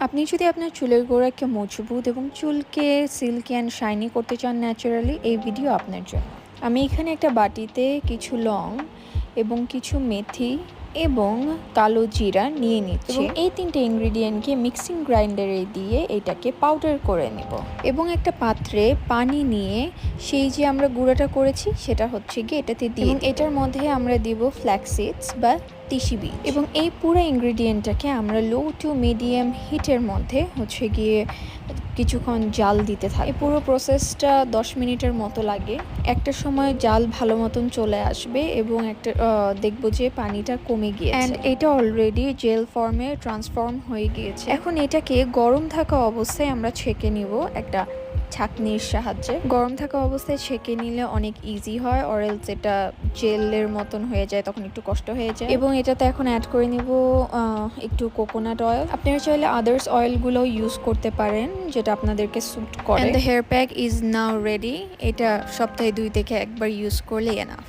আপনি যদি আপনার চুলের গোড়াকে মজবুত এবং চুলকে সিল্কি অ্যান্ড শাইনি করতে চান ন্যাচারালি, এই ভিডিও আপনার জন্য। আমি এখানে একটা বাটিতে কিছু লং এবং কিছু মেথি এবং কালো জিরা নিয়ে নিচ্ছি এবং এই তিনটে ইনগ্রিডিয়েন্টকে মিক্সিং গ্রাইন্ডারে দিয়ে এটাকে পাউডার করে নেব এবং একটা পাত্রে পানি নিয়ে সেই যে আমরা গুঁড়াটা করেছি সেটা হচ্ছে গিয়ে এটাতে দিয়ে এটার মধ্যে আমরা দিব ফ্ল্যাক্স সিডস বা তিসি বীজ এবং এই পুরো ইনগ্রিডিয়েন্টটাকে আমরা লো টু মিডিয়াম হিটের মধ্যে হচ্ছে গিয়ে কিছুক্ষণ জাল দিতে থাকি। এই পুরো প্রসেসটা 10 মিনিটের মতো লাগে। একটা সময় জাল ভালো মতন চলে আসবে এবং একটা দেখবো যে পানিটা কমে গিয়েছে অ্যান্ড এটা অলরেডি জেল ফর্মে ট্রান্সফর্ম হয়ে গিয়েছে। এখন এটাকে গরম থাকা অবস্থায় আমরা ছেঁকে নিব একটা ছাঁকনির সাহায্যে। গরম থাকা অবস্থায় ছেঁকে নিলে অনেক ইজি হয়, অরেলস এটা জেলের মতন হয়ে যায়, তখন একটু কষ্ট হয়ে যায়। এবং এটাতে এখন অ্যাড করে নিব একটু কোকোনাট অয়েল। আপনারা চাইলে আদার্স অয়েলগুলোও ইউজ করতে পারেন যেটা আপনাদেরকে স্যুট করে। The hair pack is now ready. এটা সপ্তাহে 2 থেকে একবার ইউজ করলে এনাফ।